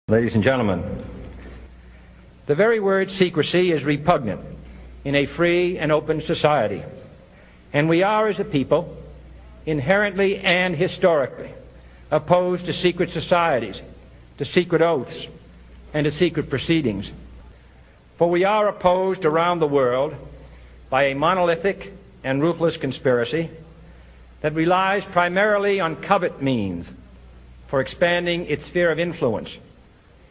Ladies and gentlemen, the very word secrecy is repugnant in a free and open society, and we are, as a people, inherently and historically opposed to secret societies, to secret oaths, and to secret proceedings. For we are opposed around the world by a monolithic and ruthless conspiracy that relies primarily on covert means for expanding its sphere of influence,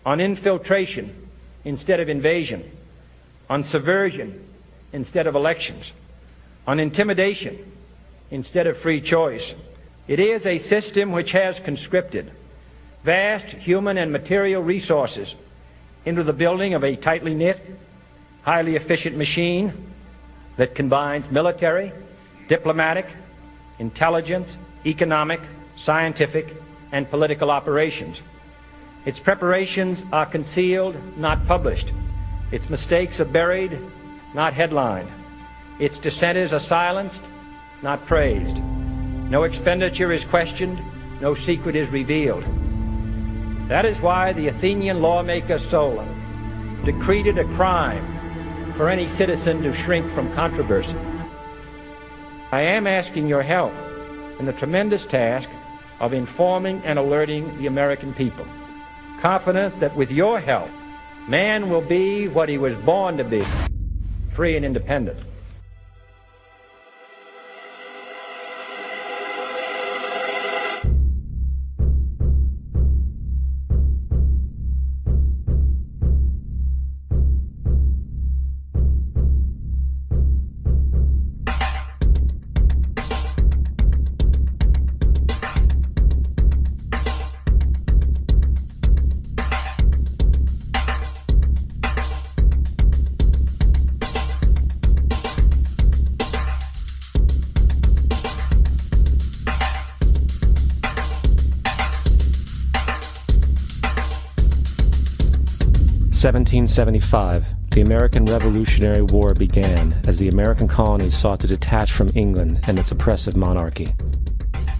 on infiltration instead of invasion, on subversion instead of elections, on intimidation instead of free choice. It is a system which has conscripted vast human and material resources into the building of a tightly knit, highly efficient machine that combines military, diplomatic, intelligence, economic, scientific, and political operations. Its preparations are concealed, not published. Its mistakes are buried, not headlined. Its dissenters are silenced, not praised. No expenditure is questioned, no secret is revealed. That is why the Athenian lawmaker Solon decreed it a crime for any citizen to shrink from controversy. I am asking your help in the tremendous task of informing and alerting the American people, confident that with your help, man will be what he was born to be, free and independent. In 1775, the American Revolutionary War began as the American colonies sought to detach from England and its oppressive monarchy.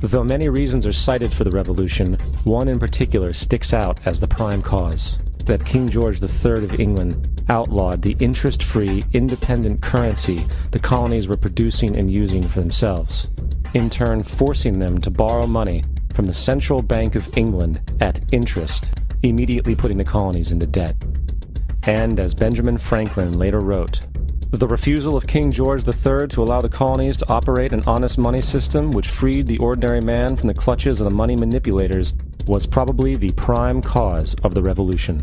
Though many reasons are cited for the revolution, one in particular sticks out as the prime cause: that King George III of England outlawed the interest-free, independent currency the colonies were producing and using for themselves, in turn forcing them to borrow money from the Central Bank of England at interest, immediately putting the colonies into debt. And, as Benjamin Franklin later wrote, the refusal of King George III to allow the colonies to operate an honest money system which freed the ordinary man from the clutches of the money manipulators was probably the prime cause of the revolution.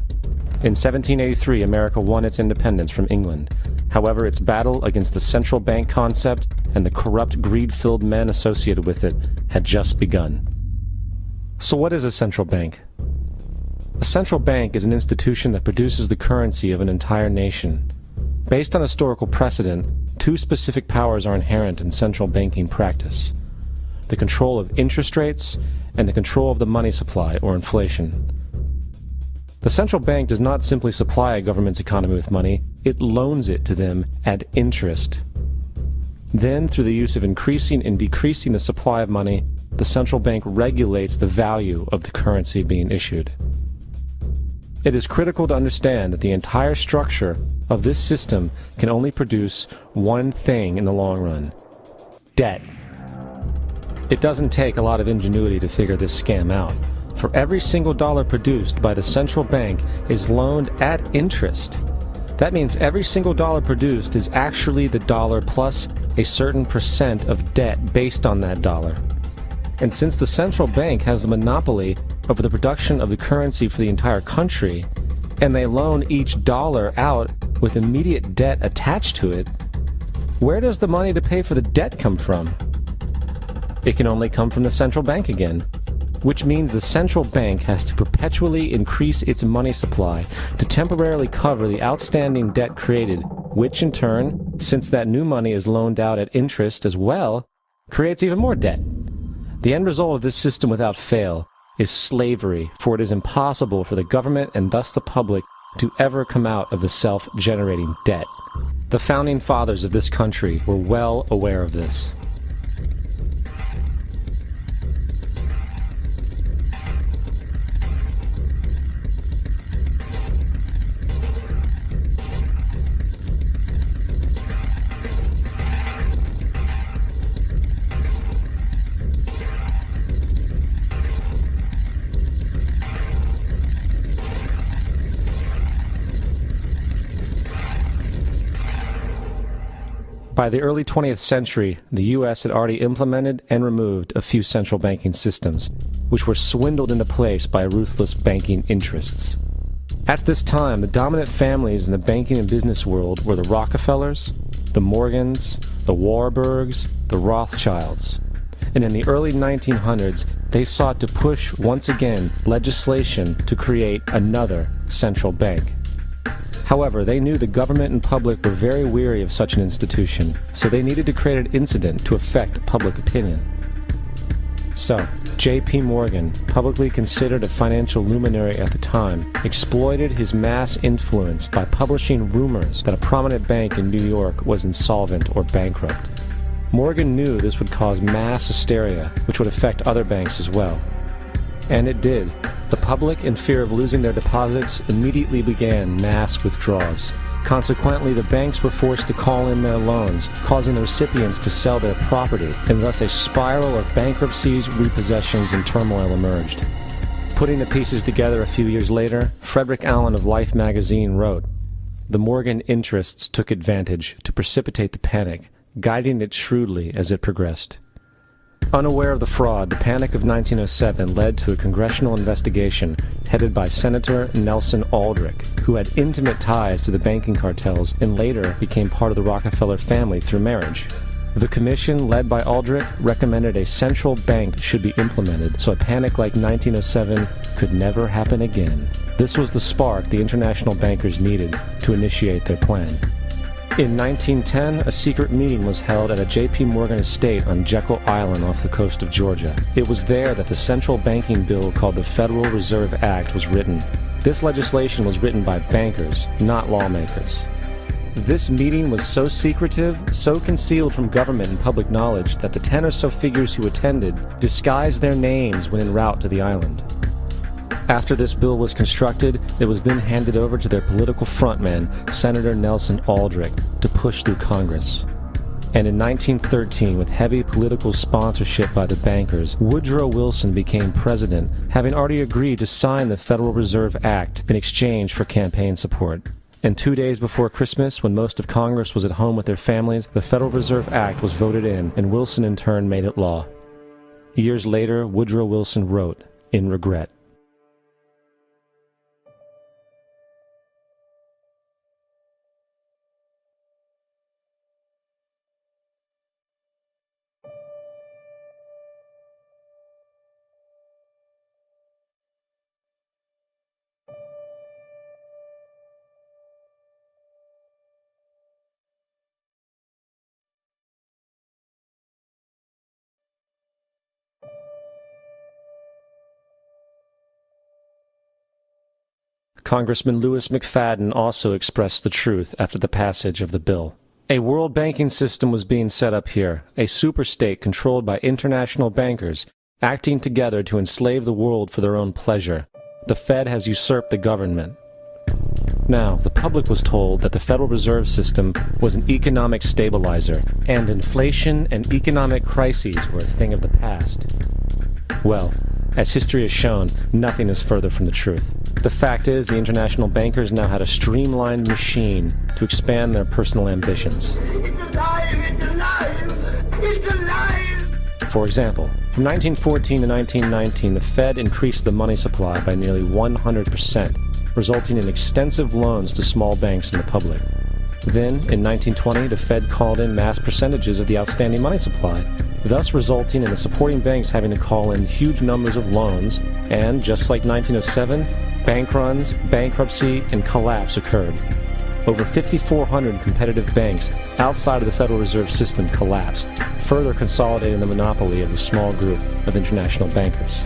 In 1783, America won its independence from England. However, its battle against the central bank concept and the corrupt, greed-filled men associated with it had just begun. So what is a central bank? A central bank is an institution that produces the currency of an entire nation. Based on historical precedent, two specific powers are inherent in central banking practice: the control of interest rates and the control of the money supply, or inflation. The central bank does not simply supply a government's economy with money, it loans it to them at interest. Then, through the use of increasing and decreasing the supply of money, the central bank regulates the value of the currency being issued. It is critical to understand that the entire structure of this system can only produce one thing in the long run: debt. It doesn't take a lot of ingenuity to figure this scam out. For every single dollar produced by the central bank is loaned at interest. That means every single dollar produced is actually the dollar plus a certain percent of debt based on that dollar. And since the central bank has the monopoly over the production of the currency for the entire country, and they loan each dollar out with immediate debt attached to it, where does the money to pay for the debt come from? It can only come from the central bank again, which means the central bank has to perpetually increase its money supply to temporarily cover the outstanding debt created, which in turn, since that new money is loaned out at interest as well, creates even more debt. The end result of this system without fail is slavery, for it is impossible for the government and thus the public to ever come out of the self-generating debt. The founding fathers of this country were well aware of this. By the early 20th century, the U.S. had already implemented and removed a few central banking systems, which were swindled into place by ruthless banking interests. At this time, the dominant families in the banking and business world were the Rockefellers, the Morgans, the Warburgs, the Rothschilds. And in the early 1900s, they sought to push, once again, legislation to create another central bank. However, they knew the government and public were very weary of such an institution, so they needed to create an incident to affect public opinion. So, J.P. Morgan, publicly considered a financial luminary at the time, exploited his mass influence by publishing rumors that a prominent bank in New York was insolvent or bankrupt. Morgan knew this would cause mass hysteria, which would affect other banks as well. And it did. The public, in fear of losing their deposits, immediately began mass withdrawals. Consequently, the banks were forced to call in their loans, causing the recipients to sell their property, and thus a spiral of bankruptcies, repossessions, and turmoil emerged. Putting the pieces together a few years later, Frederick Allen of Life magazine wrote, "The Morgan interests took advantage to precipitate the panic, guiding it shrewdly as it progressed." Unaware of the fraud, the Panic of 1907 led to a congressional investigation headed by Senator Nelson Aldrich, who had intimate ties to the banking cartels and later became part of the Rockefeller family through marriage. The commission, led by Aldrich, recommended a central bank should be implemented so a panic like 1907 could never happen again. This was the spark the international bankers needed to initiate their plan. In 1910, a secret meeting was held at a J.P. Morgan estate on Jekyll Island off the coast of Georgia. It was there that the central banking bill called the Federal Reserve Act was written. This legislation was written by bankers, not lawmakers. This meeting was so secretive, so concealed from government and public knowledge that the 10 or so figures who attended disguised their names when en route to the island. After this bill was constructed, it was then handed over to their political frontman, Senator Nelson Aldrich, to push through Congress. And in 1913, with heavy political sponsorship by the bankers, Woodrow Wilson became president, having already agreed to sign the Federal Reserve Act in exchange for campaign support. And 2 days before Christmas, when most of Congress was at home with their families, the Federal Reserve Act was voted in, and Wilson in turn made it law. Years later, Woodrow Wilson wrote, in regret, Congressman Louis McFadden also expressed the truth after the passage of the bill. A world banking system was being set up here, a superstate controlled by international bankers, acting together to enslave the world for their own pleasure. The Fed has usurped the government. Now, the public was told that the Federal Reserve System was an economic stabilizer, and inflation and economic crises were a thing of the past. Well, as history has shown, nothing is further from the truth. The fact is, the international bankers now had a streamlined machine to expand their personal ambitions. It's alive! It's alive! It's alive! For example, from 1914 to 1919, the Fed increased the money supply by nearly 100%, resulting in extensive loans to small banks and the public. Then, in 1920, the Fed called in mass percentages of the outstanding money supply, thus resulting in the supporting banks having to call in huge numbers of loans, and, just like 1907, bank runs, bankruptcy, and collapse occurred. Over 5,400 competitive banks outside of the Federal Reserve System collapsed, further consolidating the monopoly of the small group of international bankers.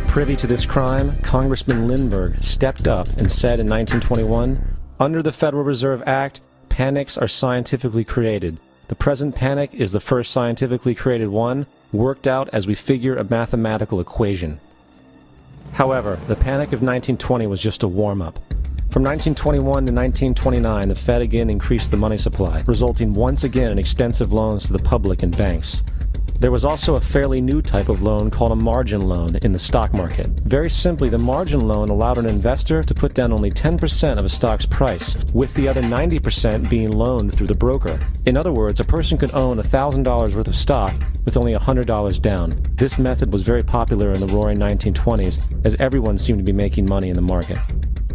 Privy to this crime, Congressman Lindbergh stepped up and said in 1921, "Under the Federal Reserve Act, panics are scientifically created. The present panic is the first scientifically created one, worked out as we figure a mathematical equation." However, the Panic of 1920 was just a warm-up. From 1921 to 1929, the Fed again increased the money supply, resulting once again in extensive loans to the public and banks. There was also a fairly new type of loan called a margin loan in the stock market. Very simply, the margin loan allowed an investor to put down only 10% of a stock's price, with the other 90% being loaned through the broker. In other words, a person could own $1,000 worth of stock with only $100 down. This method was very popular in the roaring 1920s, as everyone seemed to be making money in the market.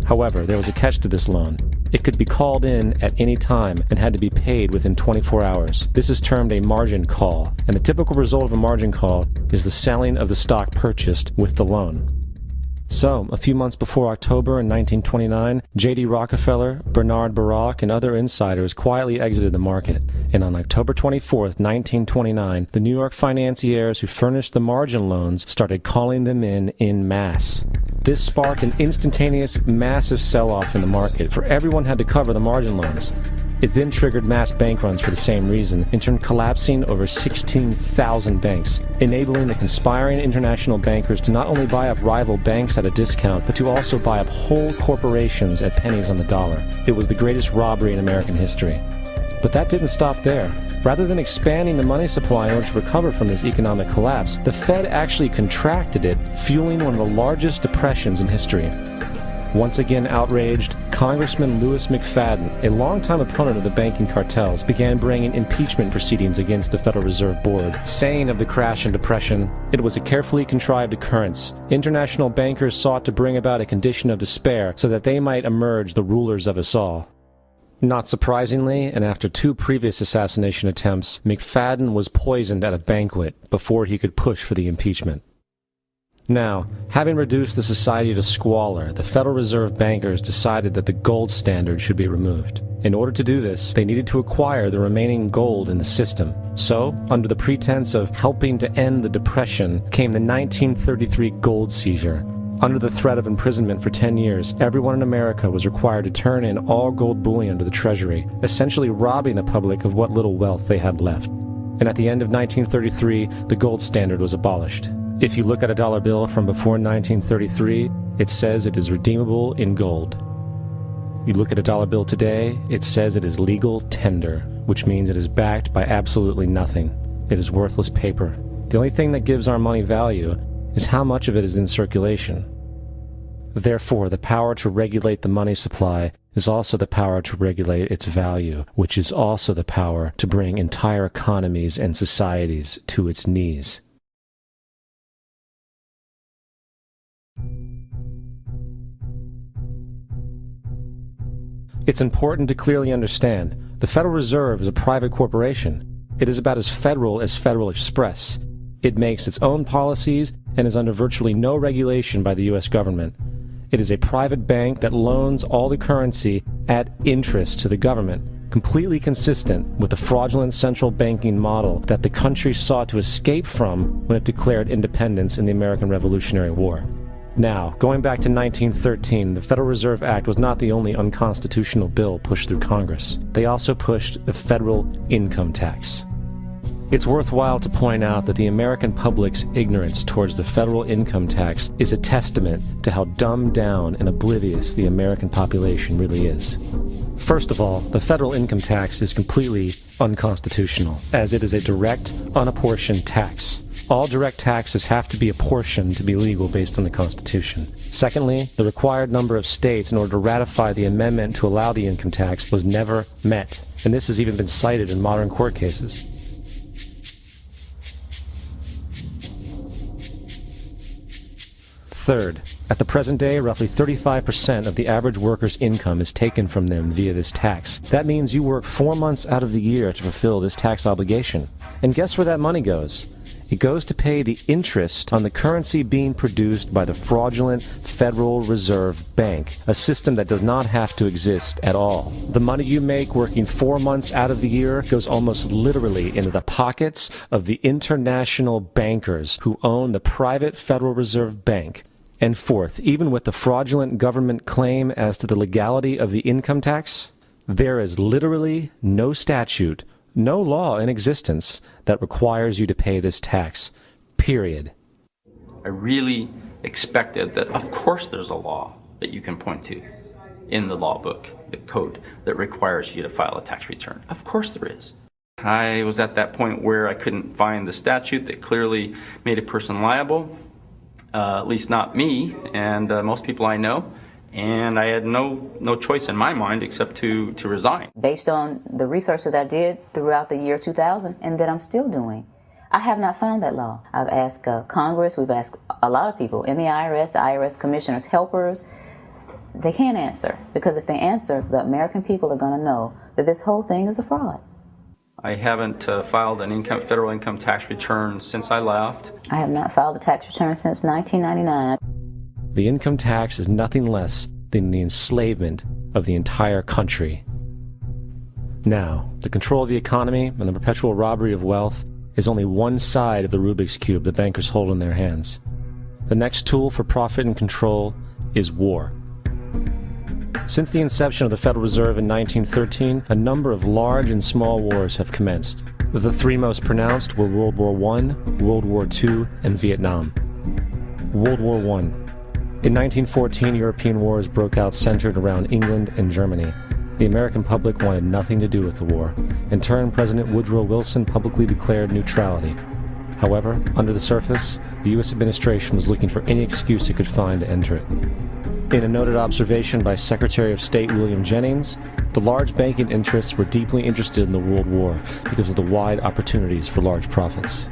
However, there was a catch to this loan. It could be called in at any time and had to be paid within 24 hours. This is termed a margin call, and the typical result of a margin call is the selling of the stock purchased with the loan. So, a few months before October in 1929, J.D. Rockefeller, Bernard Baruch, and other insiders quietly exited the market, and on October 24, 1929, the New York financiers who furnished the margin loans started calling them in masse. This sparked an instantaneous, massive sell-off in the market, for everyone had to cover the margin loans. It then triggered mass bank runs for the same reason, in turn collapsing over 16,000 banks, enabling the conspiring international bankers to not only buy up rival banks at a discount, but to also buy up whole corporations at pennies on the dollar. It was the greatest robbery in American history. But that didn't stop there. Rather than expanding the money supply in order to recover from this economic collapse, the Fed actually contracted it, fueling one of the largest depressions in history. Once again outraged, Congressman Louis McFadden, a longtime opponent of the banking cartels, began bringing impeachment proceedings against the Federal Reserve Board, saying of the crash and depression, it was a carefully contrived occurrence. International bankers sought to bring about a condition of despair so that they might emerge the rulers of us all. Not surprisingly, and after 2 previous assassination attempts, McFadden was poisoned at a banquet before he could push for the impeachment. Now, having reduced the society to squalor, the Federal Reserve bankers decided that the gold standard should be removed. In order to do this, they needed to acquire the remaining gold in the system. So, under the pretense of helping to end the Depression, came the 1933 gold seizure. Under the threat of imprisonment for 10 years, everyone in America was required to turn in all gold bullion to the Treasury, essentially robbing the public of what little wealth they had left. And at the end of 1933, the gold standard was abolished. If you look at a dollar bill from before 1933, it says it is redeemable in gold. You look at a dollar bill today, it says it is legal tender, which means it is backed by absolutely nothing. It is worthless paper. The only thing that gives our money value is how much of it is in circulation. Therefore, the power to regulate the money supply is also the power to regulate its value, which is also the power to bring entire economies and societies to its knees. It's important to clearly understand, the Federal Reserve is a private corporation. It is about as Federal Express. It makes its own policies and is under virtually no regulation by the U.S. government. It is a private bank that loans all the currency at interest to the government, completely consistent with the fraudulent central banking model that the country sought to escape from when it declared independence in the American Revolutionary War. Now, going back to 1913, the Federal Reserve Act was not the only unconstitutional bill pushed through Congress. They also pushed the federal income tax. It's worthwhile to point out that the American public's ignorance towards the federal income tax is a testament to how dumbed down and oblivious the American population really is. First of all, the federal income tax is completely unconstitutional, as it is a direct, unapportioned tax. All direct taxes have to be apportioned to be legal based on the Constitution. Secondly, the required number of states in order to ratify the amendment to allow the income tax was never met, and this has even been cited in modern court cases. Third, at the present day, roughly 35% of the average worker's income is taken from them via this tax. That means you work 4 months out of the year to fulfill this tax obligation. And guess where that money goes? It goes to pay the interest on the currency being produced by the fraudulent Federal Reserve Bank, a system that does not have to exist at all. The money you make working 4 months out of the year goes almost literally into the pockets of the international bankers who own the private Federal Reserve Bank. And fourth, even with the fraudulent government claim as to the legality of the income tax, there is literally no statute, no law in existence that requires you to pay this tax, period. I really expected that, of course there's a law that you can point to in the law book, the code, that requires you to file a tax return. Of course there is. I was at that point where I couldn't find the statute that clearly made a person liable, at least not me and most people I know, and I had no choice in my mind except to resign. Based on the research that I did throughout the year 2000 and that I'm still doing, I have not found that law. I've asked Congress, we've asked a lot of people in the IRS commissioners, helpers. They can't answer, because if they answer, the American people are going to know that this whole thing is a fraud. I haven't filed an federal income tax return since I left. I have not filed a tax return since 1999. The income tax is nothing less than the enslavement of the entire country. Now, the control of the economy and the perpetual robbery of wealth is only one side of the Rubik's Cube the bankers hold in their hands. The next tool for profit and control is war. Since the inception of the Federal Reserve in 1913, a number of large and small wars have commenced. The three most pronounced were World War I, World War II, and Vietnam. World War I. In 1914, European wars broke out centered around England and Germany. The American public wanted nothing to do with the war. In turn, President Woodrow Wilson publicly declared neutrality. However, under the surface, the U.S. administration was looking for any excuse it could find to enter it. In a noted observation by Secretary of State William Jennings, the large banking interests were deeply interested in the World War because of the wide opportunities for large profits.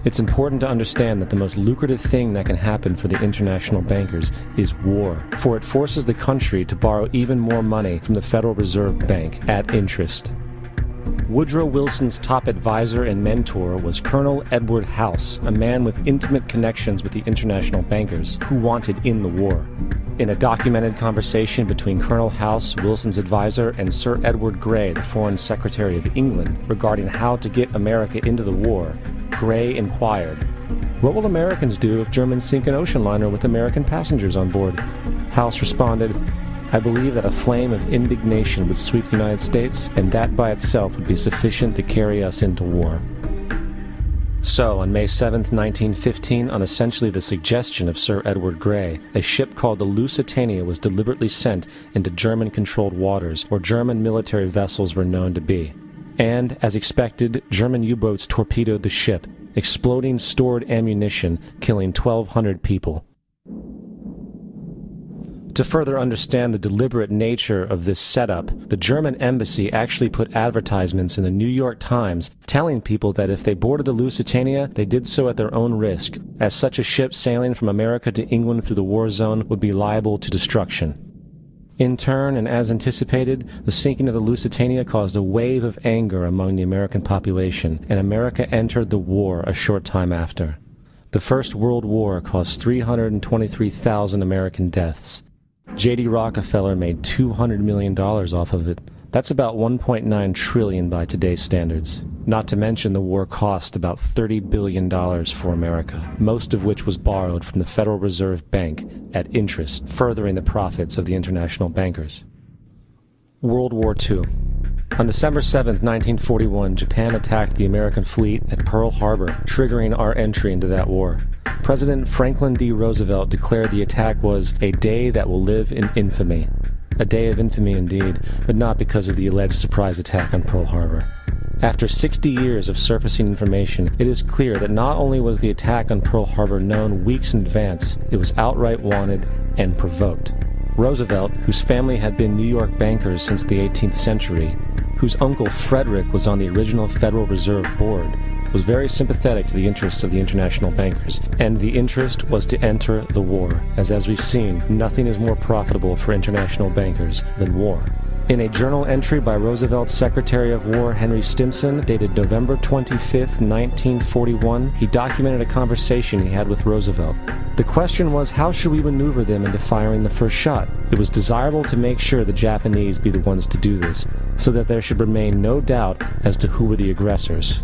It's important to understand that the most lucrative thing that can happen for the international bankers is war, for it forces the country to borrow even more money from the Federal Reserve Bank at interest. Woodrow Wilson's top advisor and mentor was Colonel Edward House, a man with intimate connections with the international bankers who wanted in the war. In a documented conversation between Colonel House, Wilson's advisor, and Sir Edward Grey, the Foreign Secretary of England, regarding how to get America into the war, Grey inquired, "What will Americans do if Germans sink an ocean liner with American passengers on board?" House responded, "I believe that a flame of indignation would sweep the United States, and that by itself would be sufficient to carry us into war." So, on May 7, 1915, on essentially the suggestion of Sir Edward Grey, a ship called the Lusitania was deliberately sent into German-controlled waters, where German military vessels were known to be. And, as expected, German U-boats torpedoed the ship, exploding stored ammunition, killing 1,200 people. To further understand the deliberate nature of this setup, the German embassy actually put advertisements in the New York Times telling people that if they boarded the Lusitania, they did so at their own risk, as such a ship sailing from America to England through the war zone would be liable to destruction. In turn, and as anticipated, the sinking of the Lusitania caused a wave of anger among the American population, and America entered the war a short time after. The First World War caused 323,000 American deaths. J.D. Rockefeller made $200 million off of it. That's about $1.9 trillion by today's standards. Not to mention the war cost about $30 billion for America, most of which was borrowed from the Federal Reserve Bank at interest, furthering the profits of the international bankers. World War II. On December 7, 1941, Japan attacked the American fleet at Pearl Harbor, triggering our entry into that war. President Franklin D. Roosevelt declared the attack was a day that will live in infamy. A day of infamy indeed, but not because of the alleged surprise attack on Pearl Harbor. After 60 years of surfacing information, it is clear that not only was the attack on Pearl Harbor known weeks in advance, it was outright wanted and provoked. Roosevelt, whose family had been New York bankers since the 18th century, whose uncle Frederick was on the original Federal Reserve Board, was very sympathetic to the interests of the international bankers, and the interest was to enter the war, as we've seen, nothing is more profitable for international bankers than war. In a journal entry by Roosevelt's Secretary of War Henry Stimson, dated November 25, 1941, he documented a conversation he had with Roosevelt. The question was, how should we maneuver them into firing the first shot? It was desirable to make sure the Japanese be the ones to do this, so that there should remain no doubt as to who were the aggressors.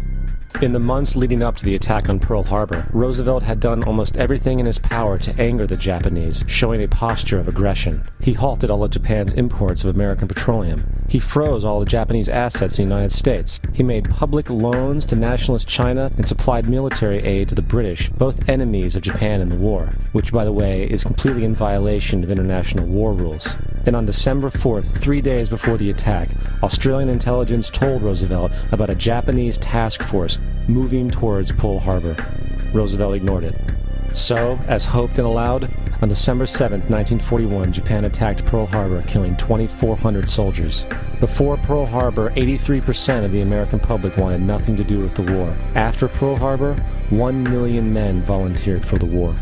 In the months leading up to the attack on Pearl Harbor, Roosevelt had done almost everything in his power to anger the Japanese, showing a posture of aggression. He halted all of Japan's imports of American petroleum, He froze all the Japanese assets in the United States. He made public loans to nationalist China and supplied military aid to the British, both enemies of Japan in the war, which, by the way, is completely in violation of international war rules. And on December 4th, 3 days before the attack, Australian intelligence told Roosevelt about a Japanese task force moving towards Pearl Harbor. Roosevelt ignored it. So, as hoped and allowed, on December 7, 1941, Japan attacked Pearl Harbor, killing 2,400 soldiers. Before Pearl Harbor, 83% of the American public wanted nothing to do with the war. After Pearl Harbor, 1 million men volunteered for the war.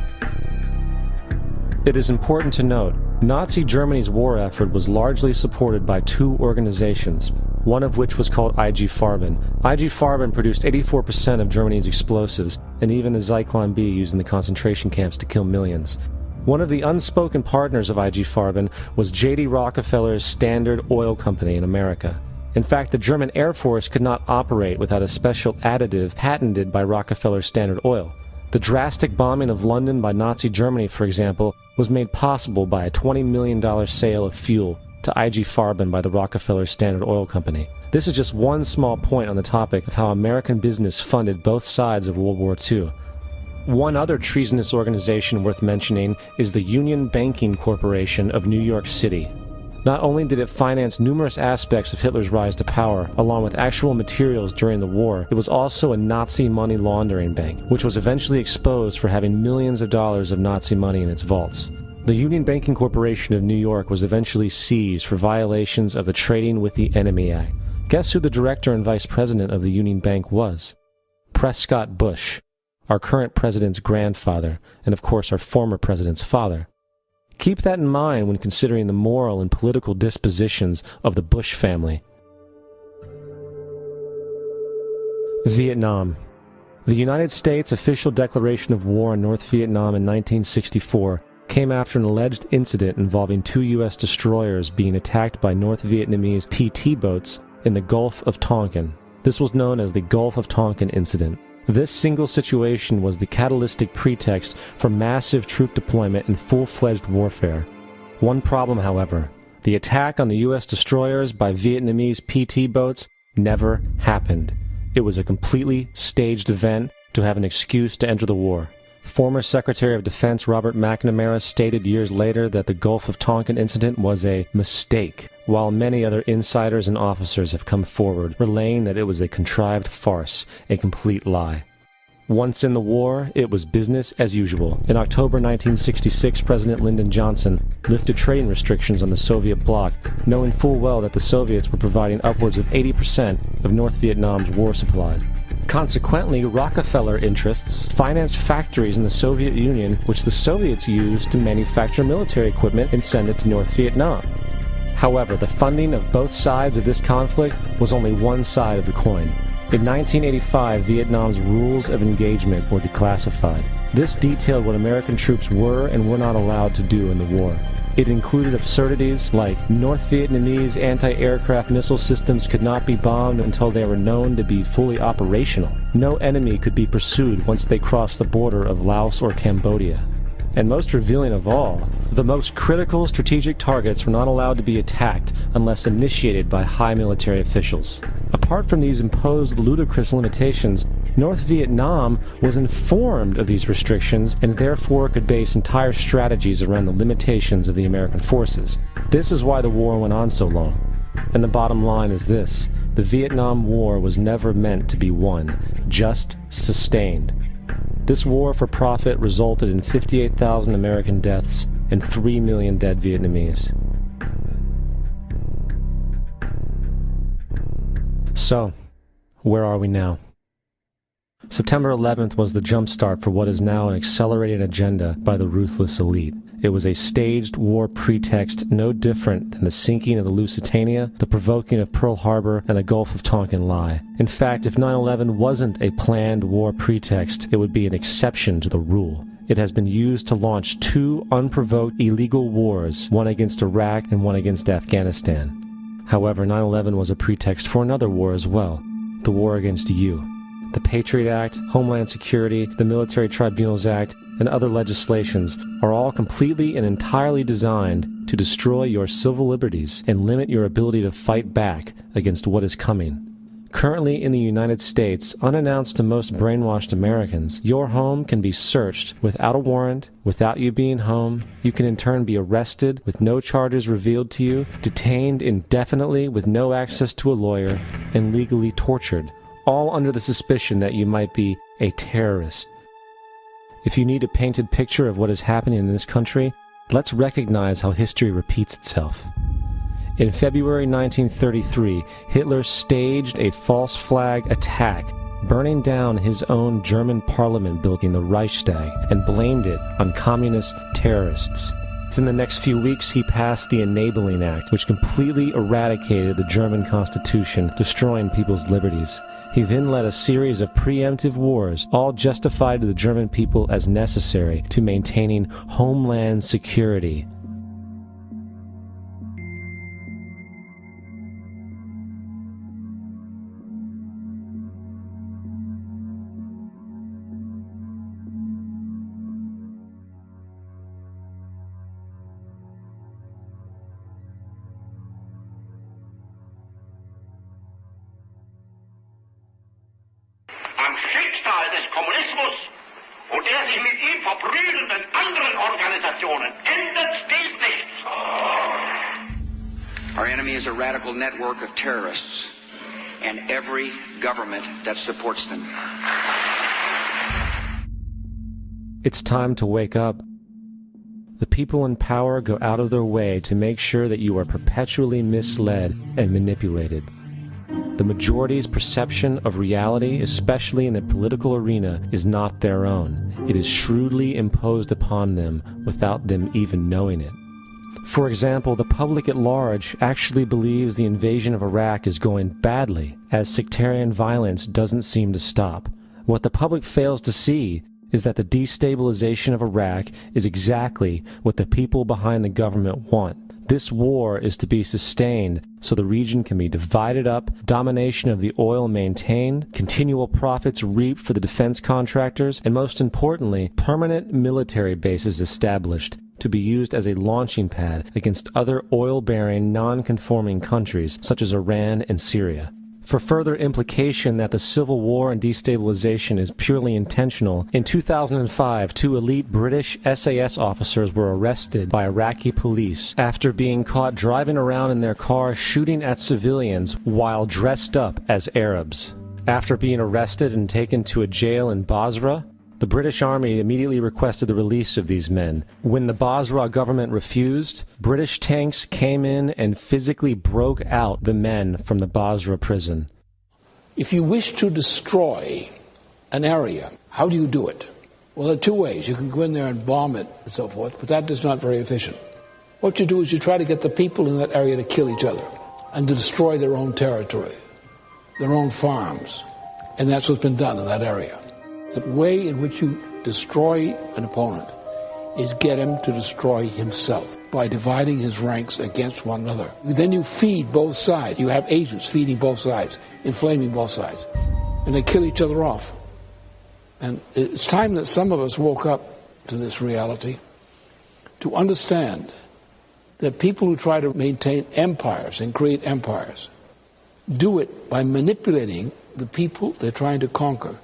It is important to note, Nazi Germany's war effort was largely supported by two organizations, one of which was called IG Farben. IG Farben produced 84% of Germany's explosives, and even the Zyklon B used in the concentration camps to kill millions. One of the unspoken partners of IG Farben was J.D. Rockefeller's Standard Oil Company in America. In fact, the German Air Force could not operate without a special additive patented by Rockefeller's Standard Oil. The drastic bombing of London by Nazi Germany, for example, was made possible by a $20 million sale of fuel to IG Farben by the Rockefeller Standard Oil Company. This is just one small point on the topic of how American business funded both sides of World War II. One other treasonous organization worth mentioning is the Union Banking Corporation of New York City. Not only did it finance numerous aspects of Hitler's rise to power, along with actual materials during the war, it was also a Nazi money laundering bank, which was eventually exposed for having millions of dollars of Nazi money in its vaults. The Union Banking Corporation of New York was eventually seized for violations of the Trading with the Enemy Act. Guess who the director and vice president of the Union Bank was? Prescott Bush, our current president's grandfather, and of course our former president's father. Keep that in mind when considering the moral and political dispositions of the Bush family. Vietnam. The United States' official declaration of war on North Vietnam in 1964 came after an alleged incident involving two U.S. destroyers being attacked by North Vietnamese PT boats in the Gulf of Tonkin. This was known as the Gulf of Tonkin Incident. This single situation was the catalytic pretext for massive troop deployment and full-fledged warfare. One problem, however, the attack on the U.S. destroyers by Vietnamese PT boats never happened. It was a completely staged event to have an excuse to enter the war. Former Secretary of Defense Robert McNamara stated years later that the Gulf of Tonkin incident was a mistake, while many other insiders and officers have come forward, relaying that it was a contrived farce, a complete lie. Once in the war, it was business as usual. In October 1966, President Lyndon Johnson lifted trading restrictions on the Soviet bloc, knowing full well that the Soviets were providing upwards of 80% of North Vietnam's war supplies. Consequently, Rockefeller interests financed factories in the Soviet Union, which the Soviets used to manufacture military equipment and send it to North Vietnam. However, the funding of both sides of this conflict was only one side of the coin. In 1985, Vietnam's rules of engagement were declassified. This detailed what American troops were and were not allowed to do in the war. It included absurdities like North Vietnamese anti-aircraft missile systems could not be bombed until they were known to be fully operational. No enemy could be pursued once they crossed the border of Laos or Cambodia. And most revealing of all, the most critical strategic targets were not allowed to be attacked unless initiated by high military officials. Apart from these imposed ludicrous limitations, North Vietnam was informed of these restrictions and therefore could base entire strategies around the limitations of the American forces. This is why the war went on so long. And the bottom line is this: the Vietnam War was never meant to be won, just sustained. This war for profit resulted in 58,000 American deaths and 3 million dead Vietnamese. So, where are we now? September 11th was the jumpstart for what is now an accelerated agenda by the ruthless elite. It was a staged war pretext no different than the sinking of the Lusitania, the provoking of Pearl Harbor, and the Gulf of Tonkin lie. In fact, if 9/11 wasn't a planned war pretext, it would be an exception to the rule. It has been used to launch two unprovoked illegal wars, one against Iraq and one against Afghanistan. However, 9/11 was a pretext for another war as well, the war against you. The Patriot Act, Homeland Security, the Military Tribunals Act, and other legislations are all completely and entirely designed to destroy your civil liberties and limit your ability to fight back against what is coming. Currently in the United States, unannounced to most brainwashed Americans, your home can be searched without a warrant, without you being home. You can in turn be arrested with no charges revealed to you, detained indefinitely with no access to a lawyer, and legally tortured, all under the suspicion that you might be a terrorist. If you need a painted picture of what is happening in this country, let's recognize how history repeats itself. In February 1933, Hitler staged a false flag attack, burning down his own German parliament building, the Reichstag, and blamed it on communist terrorists. In the next few weeks, he passed the Enabling Act, which completely eradicated the German Constitution, destroying people's liberties. He then led a series of preemptive wars, all justified to the German people as necessary to maintaining homeland security. Am Schicksal des Kommunismus und der sich mit ihm verbrüdernden anderen Organisationen ändert dies nichts. Our enemy is a radical network of terrorists and every government that supports them. It's time to wake up. The people in power go out of their way to make sure that you are perpetually misled and manipulated. The majority's perception of reality, especially in the political arena, is not their own. It is shrewdly imposed upon them without them even knowing it. For example, the public at large actually believes the invasion of Iraq is going badly, as sectarian violence doesn't seem to stop. What the public fails to see is that the destabilization of Iraq is exactly what the people behind the government want. This war is to be sustained so the region can be divided up, domination of the oil maintained, continual profits reaped for the defense contractors, and most importantly, permanent military bases established to be used as a launching pad against other oil-bearing, non-conforming countries such as Iran and Syria. For further implication that the civil war and destabilization is purely intentional, in 2005, 2 elite British SAS officers were arrested by Iraqi police after being caught driving around in their car shooting at civilians while dressed up as Arabs. After being arrested and taken to a jail in Basra, the British Army immediately requested the release of these men. When the Basra government refused, British tanks came in and physically broke out the men from the Basra prison. If you wish to destroy an area, how do you do it? Well, there are 2 ways. You can go in there and bomb it and so forth, but that is not very efficient. What you do is you try to get the people in that area to kill each other and to destroy their own territory, their own farms. And that's what's been done in that area. The way in which you destroy an opponent is get him to destroy himself by dividing his ranks against one another. Then you feed both sides. You have agents feeding both sides, inflaming both sides, and they kill each other off. And it's time that some of us woke up to this reality, to understand that people who try to maintain empires and create empires do it by manipulating the people they're trying to conquer.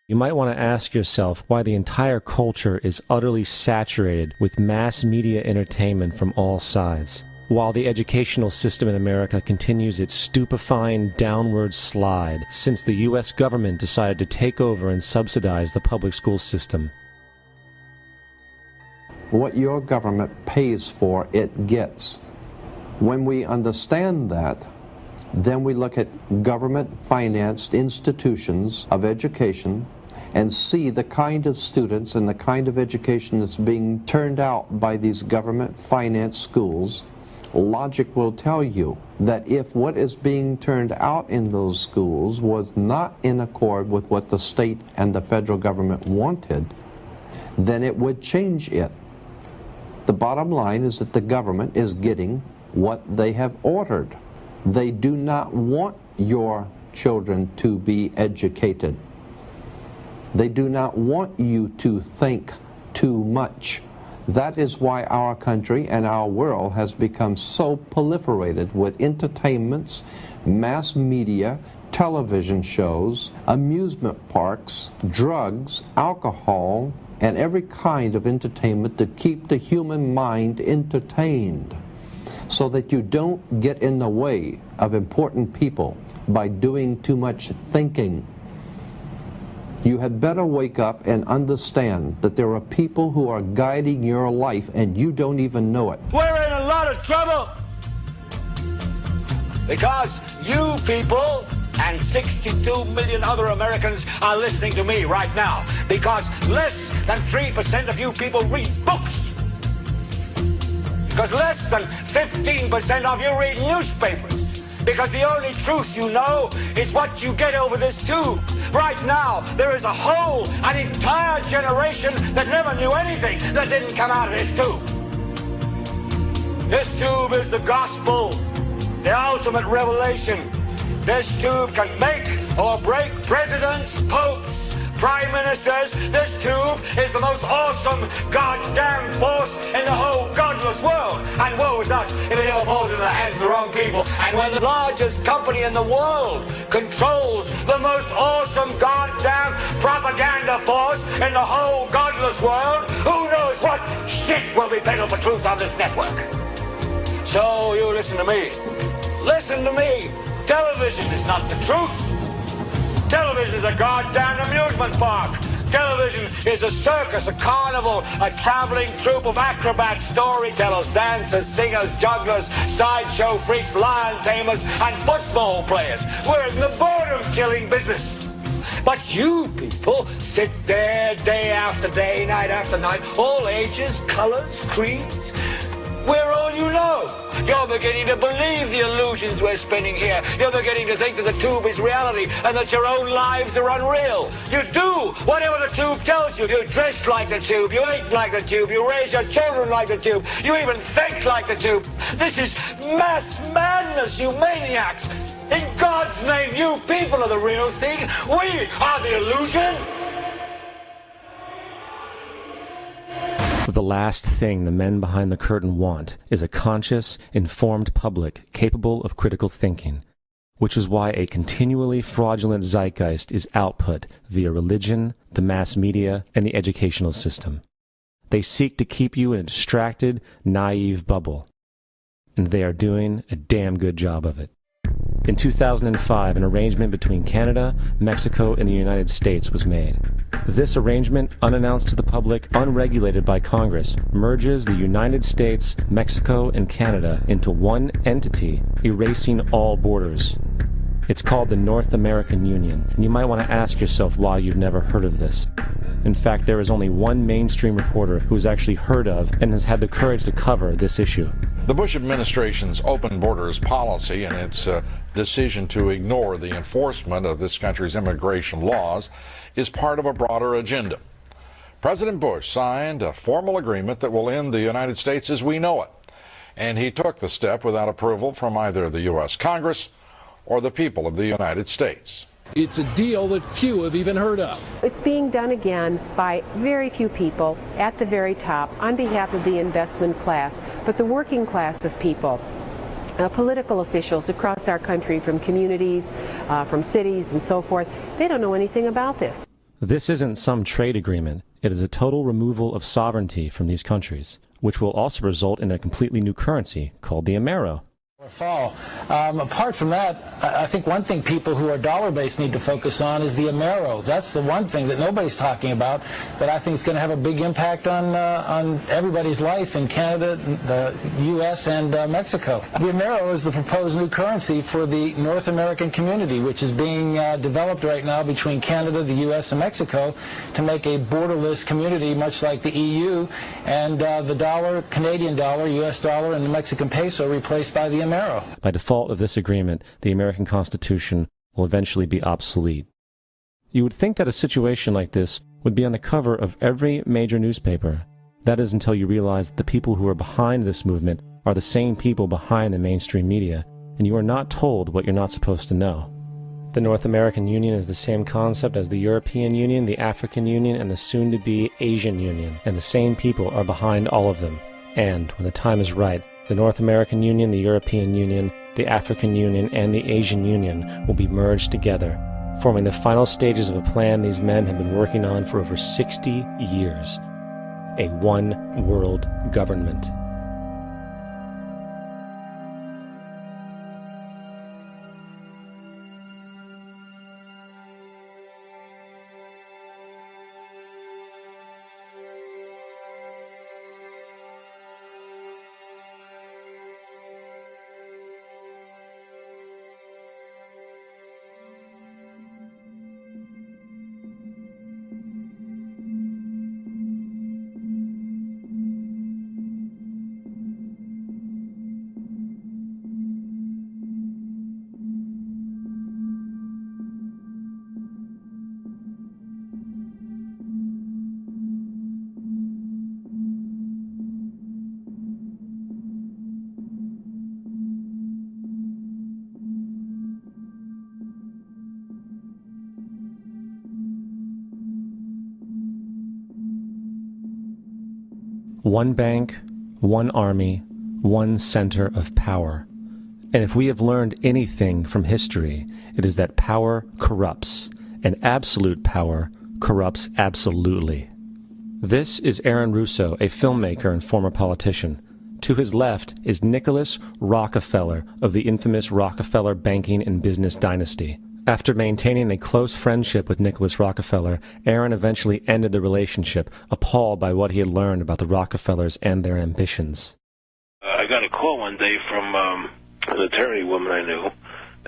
You might want to ask yourself why the entire culture is utterly saturated with mass media entertainment from all sides, while the educational system in America continues its stupefying downward slide since the U.S. government decided to take over and subsidize the public school system. What your government pays for, it gets. When we understand that, then we look at government-financed institutions of education and see the kind of students and the kind of education that's being turned out by these government-financed schools. Logic will tell you that if what is being turned out in those schools was not in accord with what the state and the federal government wanted, then it would change it. The bottom line is that the government is getting what they have ordered. They do not want your children to be educated. They do not want you to think too much. That is why our country and our world has become so proliferated with entertainments, mass media, television shows, amusement parks, drugs, alcohol, and every kind of entertainment to keep the human mind entertained, so that you don't get in the way of important people by doing too much thinking. You had better wake up and understand that there are people who are guiding your life and you don't even know it. We're in a lot of trouble because you people and 62 million other Americans are listening to me right now, because less than 3% of you people read books, because less than 15% of you read newspapers, because the only truth you know is what you get over this tube. Right now, there is an entire generation that never knew anything that didn't come out of this tube. This tube is the gospel, the ultimate revelation. This tube can make or break presidents, popes, prime ministers. This tube is the most awesome goddamn force in the whole godless world. And woe is us if it ever falls into the hands of the wrong people. And when the largest company in the world controls the most awesome goddamn propaganda force in the whole godless world, who knows what shit will be peddled for truth on this network. So you listen to me. Listen to me. Television is not the truth. Television is a goddamn amusement park. Television is a circus, a carnival, a traveling troupe of acrobats, storytellers, dancers, singers, jugglers, sideshow freaks, lion tamers, and football players. We're in the boredom-killing business. But you people sit there day after day, night after night, all ages, colors, creeds. We're all you know. You're beginning to believe the illusions we're spinning here. You're beginning to think that the tube is reality and that your own lives are unreal. You do whatever the tube tells you. You dress like the tube. You eat like the tube. You raise your children like the tube. You even think like the tube. This is mass madness, you maniacs. In God's name, you people are the real thing. We are the illusion. The last thing the men behind the curtain want is a conscious, informed public capable of critical thinking, which is why a continually fraudulent zeitgeist is output via religion, the mass media, and the educational system. They seek to keep you in a distracted, naive bubble, and they are doing a damn good job of it. In 2005, an arrangement between Canada, Mexico, and the United States was made. This arrangement, unannounced to the public, unregulated by Congress, merges the United States, Mexico, and Canada into one entity, erasing all borders. It's called the North American Union, and you might want to ask yourself why you've never heard of this. In fact, there is only one mainstream reporter who has actually heard of and has had the courage to cover this issue. The Bush administration's open borders policy and its decision to ignore the enforcement of this country's immigration laws is part of a broader agenda. President Bush signed a formal agreement that will end the United States as we know it, and he took the step without approval from either the U.S. Congress or the people of the United States. It's a deal that few have even heard of. It's being done again by very few people at the very top on behalf of the investment class, but the working class of people, political officials across our country, from communities, from cities and so forth, they don't know anything about this. This isn't some trade agreement. It is a total removal of sovereignty from these countries, which will also result in a completely new currency called the Amero. Fall. Apart from that, I think one thing people who are dollar-based need to focus on is the Amero. That's the one thing that nobody's talking about, but I think is going to have a big impact on everybody's life in Canada, the U.S., and Mexico. The Amero is the proposed new currency for the North American community, which is being developed right now between Canada, the U.S., and Mexico to make a borderless community, much like the EU, and the dollar, Canadian dollar, U.S. dollar, and the Mexican peso replaced by the Amero. By default of this agreement, the American Constitution will eventually be obsolete. You would think that a situation like this would be on the cover of every major newspaper. That is until you realize that the people who are behind this movement are the same people behind the mainstream media, and you are not told what you're not supposed to know. The North American Union is the same concept as the European Union, the African Union, and the soon-to-be Asian Union, and the same people are behind all of them. And, when the time is right, the North American Union, the European Union, the African Union, and the Asian Union will be merged together, forming the final stages of a plan these men have been working on for over 60 years. A one-world government. One bank, one army, one center of power. And if we have learned anything from history, it is that power corrupts, and absolute power corrupts absolutely. This is Aaron Russo, a filmmaker and former politician. To his left is Nicholas Rockefeller of the infamous Rockefeller banking and business dynasty. After maintaining a close friendship with Nicholas Rockefeller, Aaron eventually ended the relationship, appalled by what he had learned about the Rockefellers and their ambitions. I got a call one day from an attorney woman I knew,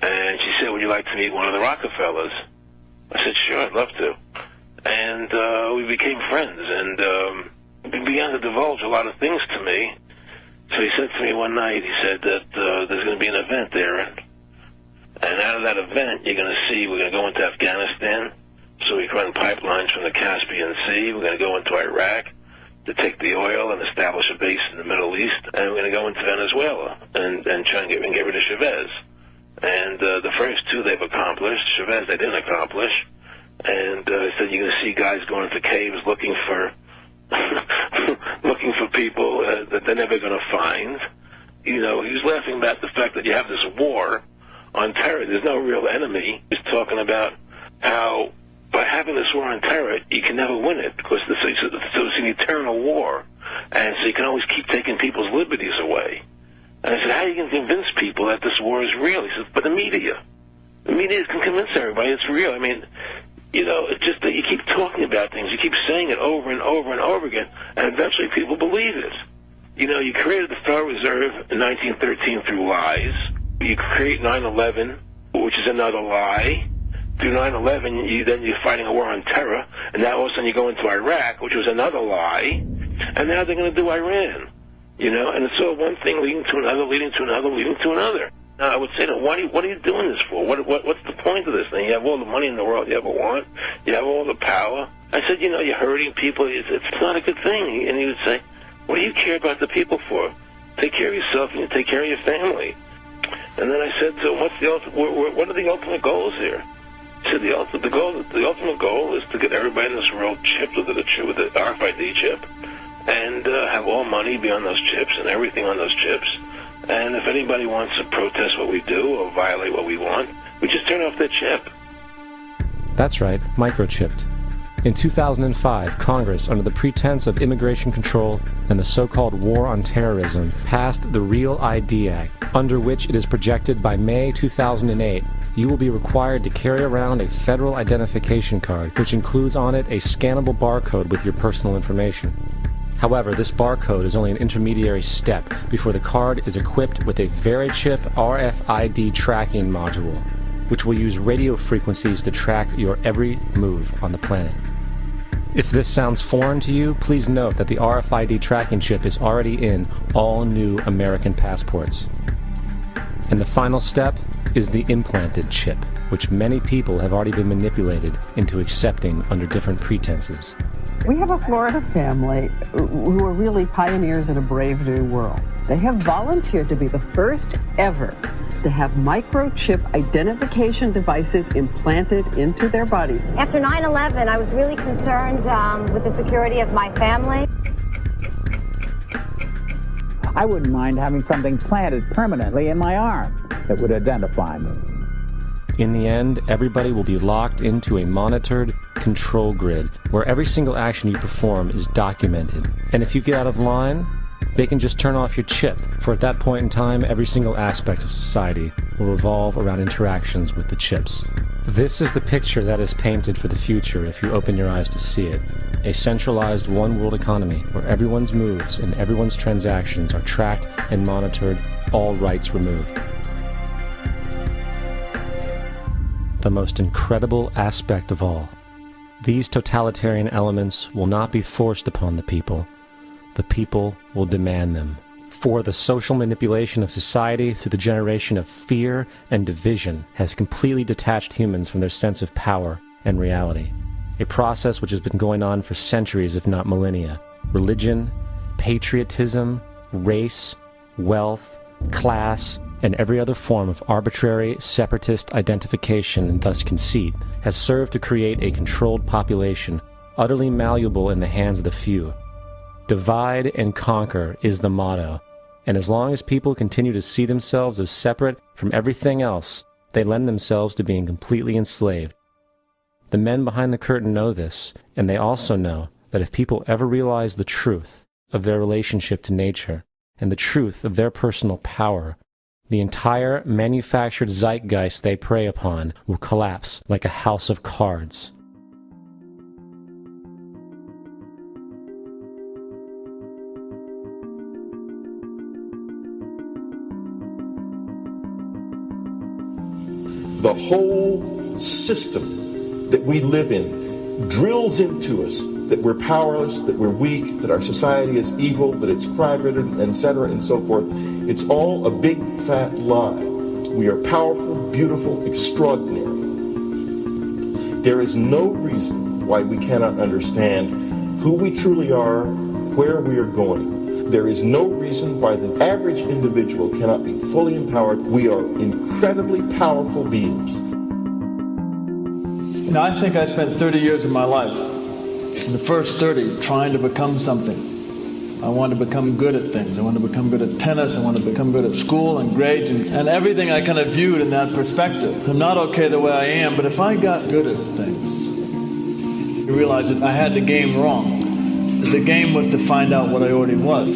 and she said, would you like to meet one of the Rockefellers? I said, sure, I'd love to. And we became friends, and he began to divulge a lot of things to me. So he said to me one night, he said that there's going to be an event there, and out of that event, you're going to see we're going to go into Afghanistan, so we can run pipelines from the Caspian Sea. We're going to go into Iraq to take the oil and establish a base in the Middle East, and we're going to go into Venezuela and try and get rid of Chavez. And the first two they've accomplished. Chavez they didn't accomplish. And he said you're going to see guys going into caves looking for looking for people that they're never going to find. You know, he was laughing about the fact that you have this war on terror. There's no real enemy. He's talking about how by having this war on terror, you can never win it because it's an eternal war. And so you can always keep taking people's liberties away. And I said, how are you going to convince people that this war is real? He says, but the media can convince everybody it's real. I mean, you know, it's just that you keep talking about things. You keep saying it over and over and over again, and eventually people believe it. You know, you created the Federal Reserve in 1913 through lies. You create 9/11, which is another lie. Through 9/11, then you're fighting a war on terror, and now all of a sudden you go into Iraq, which was another lie, and now they're going to do Iran. You know, and it's all one thing leading to another, leading to another, leading to another. Now, I would say to them, what are you doing this for? What's the point of this thing? You have all the money in the world you ever want. You have all the power. I said, you know, you're hurting people. It's not a good thing. And he would say, what do you care about the people for? Take care of yourself and you take care of your family. And then I said to him, what are the ultimate goals here? He said, the ultimate goal is to get everybody in this world chipped with the RFID chip and have all money be on those chips and everything on those chips. And if anybody wants to protest what we do or violate what we want, we just turn off their chip. That's right, microchipped. In 2005, Congress, under the pretense of immigration control and the so-called war on terrorism, passed the Real ID Act, under which it is projected by May 2008, you will be required to carry around a federal identification card, which includes on it a scannable barcode with your personal information. However, this barcode is only an intermediary step before the card is equipped with a VeriChip RFID tracking module, which will use radio frequencies to track your every move on the planet. If this sounds foreign to you, please note that the RFID tracking chip is already in all new American passports. And the final step is the implanted chip, which many people have already been manipulated into accepting under different pretenses. We have a Florida family who are really pioneers in a brave new world. They have volunteered to be the first ever to have microchip identification devices implanted into their body. After 9/11, I was really concerned with the security of my family. I wouldn't mind having something planted permanently in my arm that would identify me. In the end, everybody will be locked into a monitored control grid where every single action you perform is documented. And if you get out of line, they can just turn off your chip, for at that point in time, every single aspect of society will revolve around interactions with the chips. This is the picture that is painted for the future if you open your eyes to see it. A centralized one-world economy where everyone's moves and everyone's transactions are tracked and monitored, all rights removed. The most incredible aspect of all. These totalitarian elements will not be forced upon the people. The people will demand them. For the social manipulation of society through the generation of fear and division has completely detached humans from their sense of power and reality. A process which has been going on for centuries, if not millennia. Religion, patriotism, race, wealth, class, and every other form of arbitrary, separatist identification and thus conceit has served to create a controlled population, utterly malleable in the hands of the few. Divide and conquer is the motto, and as long as people continue to see themselves as separate from everything else, they lend themselves to being completely enslaved. The men behind the curtain know this, and they also know that if people ever realize the truth of their relationship to nature and the truth of their personal power, the entire manufactured zeitgeist they prey upon will collapse like a house of cards. The whole system that we live in drills into us that we're powerless, that we're weak, that our society is evil, that it's crime-ridden, etc., and so forth. It's all a big fat lie. We are powerful, beautiful, extraordinary. There is no reason why we cannot understand who we truly are, where we are going. There is no reason why the average individual cannot be fully empowered. We are incredibly powerful beings. You know, I think I spent 30 years of my life, in the first 30, trying to become something. I wanted to become good at things. I wanted to become good at tennis. I wanted to become good at school and grades and everything I kind of viewed in that perspective. I'm not okay the way I am, but if I got good at things, I realized that I had the game wrong. The game was to find out what I already was.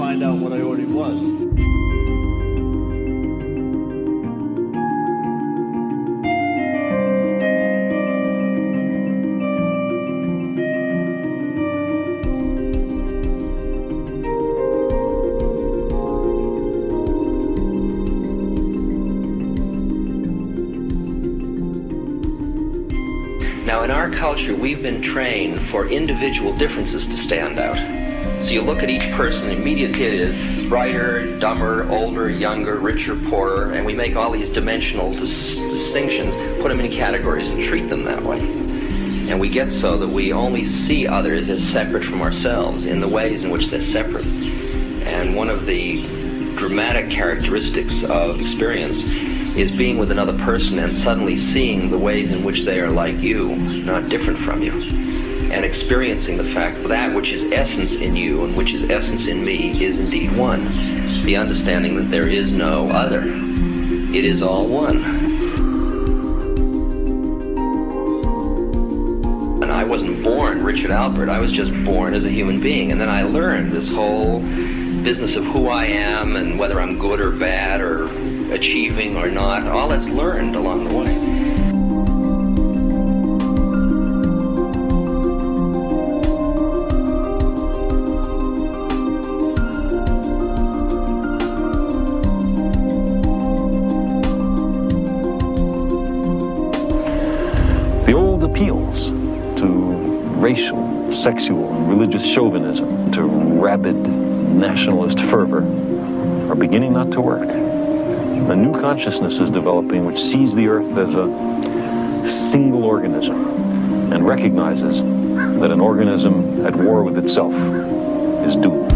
Now, in our culture, we've been trained for individual differences to stand out. So you look at each person, immediately it is brighter, dumber, older, younger, richer, poorer, and we make all these dimensional distinctions, put them in categories and treat them that way. And we get so that we only see others as separate from ourselves in the ways in which they're separate. And one of the dramatic characteristics of experience is being with another person and suddenly seeing the ways in which they are like you, not different from you, and experiencing the fact that that which is essence in you and which is essence in me is indeed one. The understanding that there is no other. It is all one. And I wasn't born Richard Alpert, I was just born as a human being, and then I learned this whole business of who I am and whether I'm good or bad or achieving or not, all that's learned along the way. The old appeals to racial, sexual, and religious chauvinism, to rabid nationalist fervor, are beginning not to work. A new consciousness is developing which sees the earth as a single organism and recognizes that an organism at war with itself is doomed.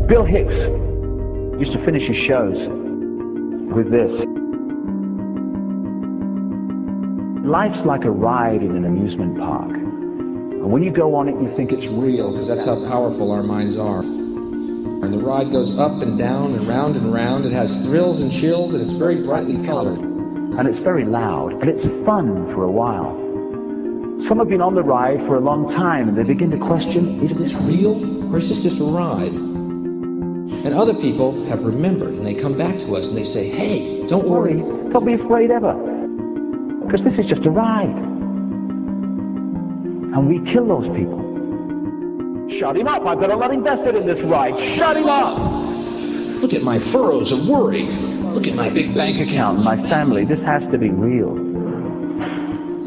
Bill Hicks used to finish his shows with this. Life's like a ride in an amusement park. And when you go on it, you think it's real, because that's how powerful our minds are. And the ride goes up and down and round and round. It has thrills and chills, and it's very brightly colored. And it's very loud, and it's fun for a while. Some have been on the ride for a long time, and they begin to question, is this real, or is this just a ride? And other people have remembered, and they come back to us, and they say, hey, don't worry. Don't be afraid ever, because this is just a ride. And we kill those people. Shut him up, I've got a lot invested in this ride. Shut him up! Look at my furrows of worry. Look at my big bank account. My family, this has to be real.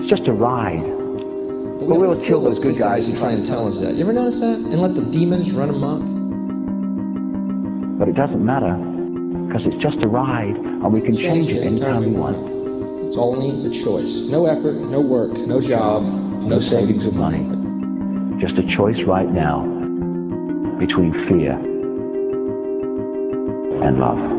It's just a ride. But we'll kill those good guys who try and tell us that. You ever notice that? And let the demons run amok? But it doesn't matter, because it's just a ride, and we can change it anytime we want. It's only a choice. No effort, no work, no job, no savings of money. Just a choice right now between fear and love.